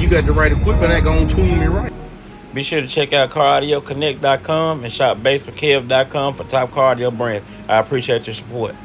you got the right equipment, that gonna tune me right. Be sure to check out CarAudioConnect.com and shop BASSWITHKEV.com for top car audio brands. I appreciate your support.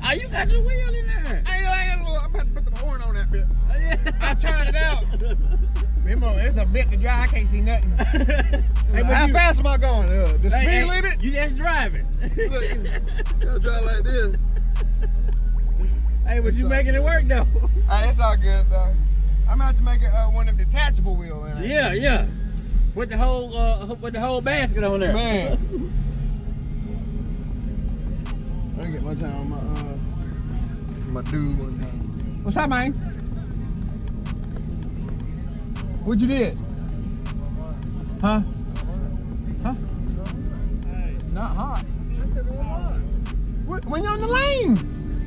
Oh, you got your wheel in there. I'm about to put the horn on that bit. I tried it out. Remember, it's a bit to drive. I can't see nothing. Hey, how fast am I going? The speed limit? You just driving. Look, I'll drive like this. Hey, but you making it work though. It's all good though. I'm about to make it one of them detachable wheels. Yeah, yeah. Put the whole basket on there. Man. I didn't get my time on my dude one time. What's up, man? What you did? Huh? Huh? Not hot. What? When you're on the lane?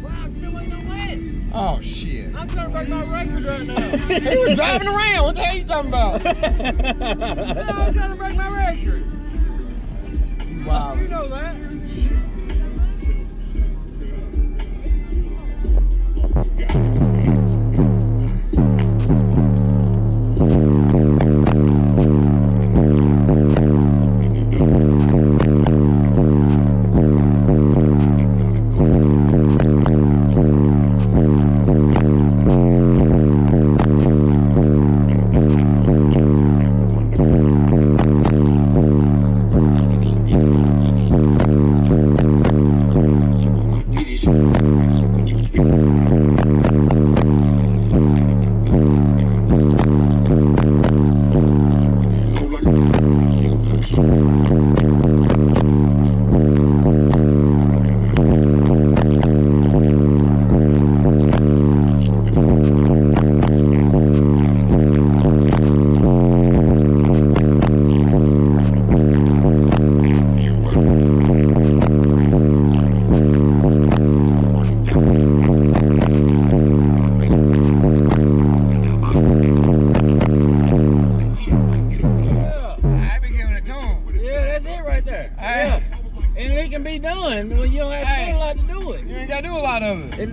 Well, I'm still waiting on Wes. Oh shit. I'm trying to break my record right now. He was driving around. What the hell you talking about? No, I'm trying to break my record. Wow. You know that.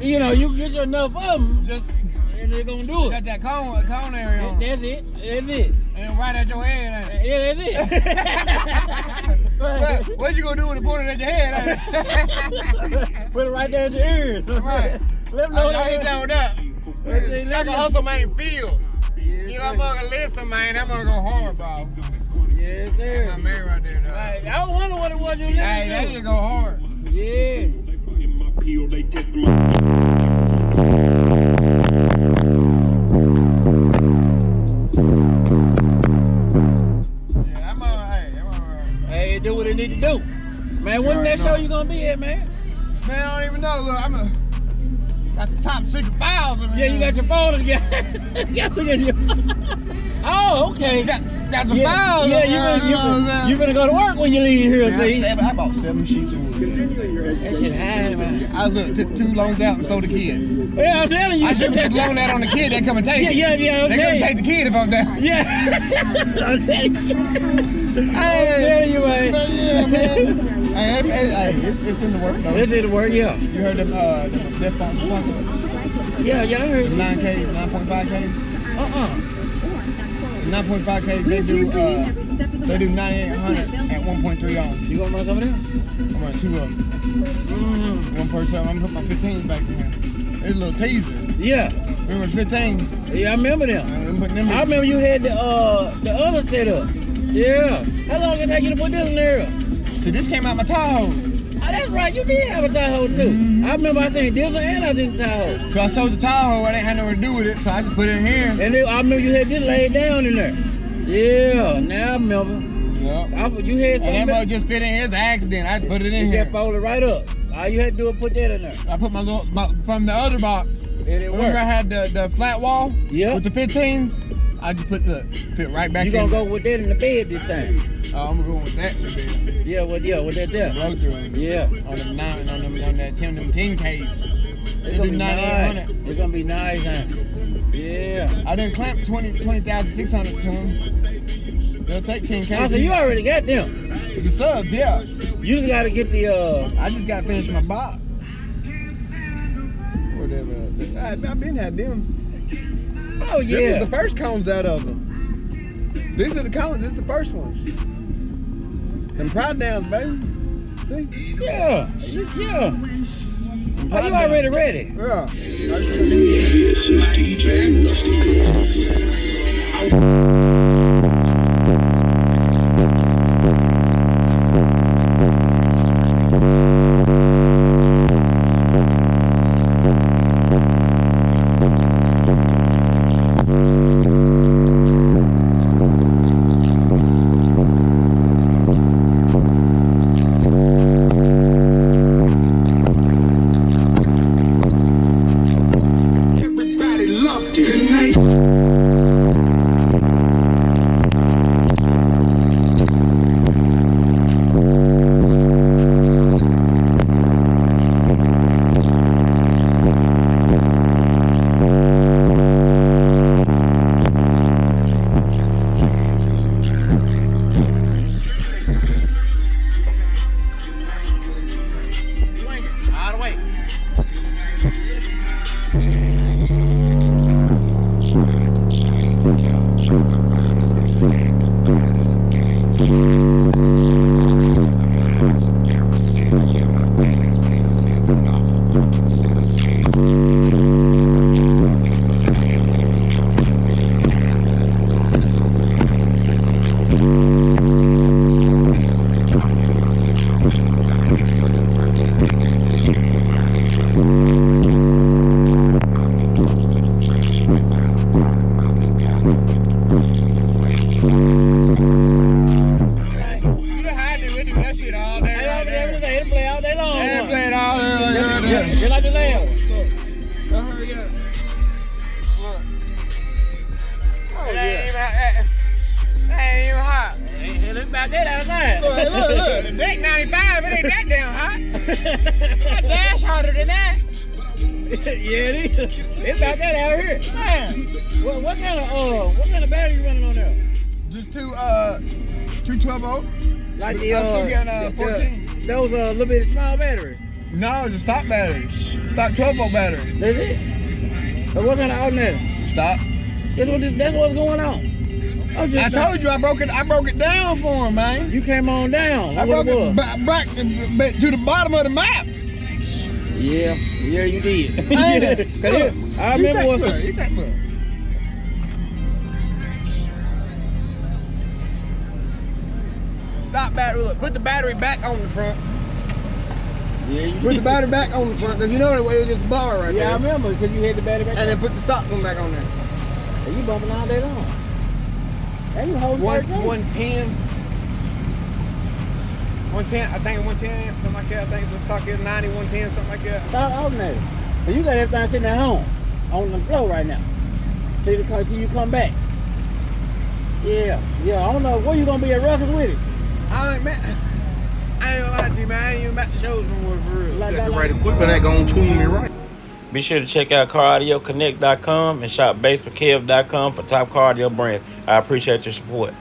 You know, you get enough of them, and they're gonna do it. Got that cone area on. That's it. That's it. And right at your head. Yeah, that's it. Right. What you gonna do when it's pointed at your head? Put it right there at your ears. Right. Let them know I ain't down with that. It's like a hustle man feel. You know, I'm gonna listen, man. I'm gonna go hard, bro. Yes, sir. My man right there, though. Right. I wonder what it was you listened to. Hey, that just go hard. Yeah. Hey, do what it need to do. Man, when that show you gonna be at, man? Man, I don't even know. Look, got the top 6 files. Yeah, you got your phone again. Oh, okay. Got some files. Yeah, you better go to work when you leave here. Yeah, I bought 7 sheets of wood. That shit high, man. I took 2 loans out and sold the kid. Yeah, I'm telling you. I should have loaned that on the kid. They come and take it. Yeah, okay. They come and take the kid if I'm down. Yeah. I'm telling you. Hey, you, man. Yeah, man. Hey, it's in the work, though. It's in the work, yeah. You heard them Death Box Apocalypse? Yeah, I heard. 9K, 9.5K? 9.5K, they do 9,800 at 1.3 on. You gonna run some of them? I'm running 2 of them. One per time. I'm gonna put my 15 back in here. There's a little teaser. Yeah. Remember 15? Yeah, I remember them. I remember you had the other setup. Yeah. How long did it take you to put this in there? See, this came out my Tahoe. Oh, that's right. You did have a Tahoe too. I remember I seen this and I seen the Tahoe. So I sold the Tahoe. I didn't have nowhere to do with it, so I just put it in here. And then, I remember you had this laid down in there. Yeah. Now I remember. Yep. You had something. And that mug just fit in here. It's an accident. I just put it in here. You just folded right up. All you had to do was put that in there. I put my little from the other box. And it Remember worked. I had the flat wall with the 15s? I just fit right back in. You gonna go with that in the bed this time? I'm gonna go with that in the bed. Yeah, with that there. Blow through it. Yeah. On them 10 Ks. It's gonna be nice. It's gonna be nice, huh? Yeah. I done clamped 20,600 to them. They'll take 10 Ks. Oh, so you already got them. The subs, yeah. You just gotta get the I just gotta finish my box. Whatever. I've been had them. Oh yeah. This is the first cones out of them. These are the cones. This is the first ones. Them pride downs, baby. See? Yeah. Yeah. Oh, you already ready? Yeah. This is DJ Lusty. Just like the last one. Don't hurry up. Look. Oh, It yeah. That ain't even hot. It looks about that outside. Look. The deck 95, it ain't that damn hot. My dash hotter than that. Yeah, it is. It's about that out here. Man. What kind of battery you running on there? Just two 12-volt. Like I'm still getting 14. Those little bit small batteries. No, the stock battery. Stock 12-volt battery. That's it. But what kind of alternator? Stop. That's what's going on. I told you I broke it down for him, man. You came on down. I broke it back to the bottom of the map. Yeah, you did. I remember what. Eat that book. Stop battery. Look, put the battery back on the front. Yeah, you Put the battery back on the front, because you know it was just a bar right there. Yeah, I remember, because you had the battery back. And then put the stop one back on there. Hey, you bumping all day long. And you holding 110. 110, I think it's 110, something like that. I think the stock is 90, 110, something like that. Stop alternator. So you got everything sitting at home on the floor right now. Till you come back. Yeah, I don't know where you gonna be at Ruckus with it. I ain't gonna lie to you, man. I ain't even at the shows no more for real. Got the right equipment ain't gonna tune me right. Be sure to check out CarAudioConnect.com and shop BASSWITHKEV.com for top car audio brands. I appreciate your support.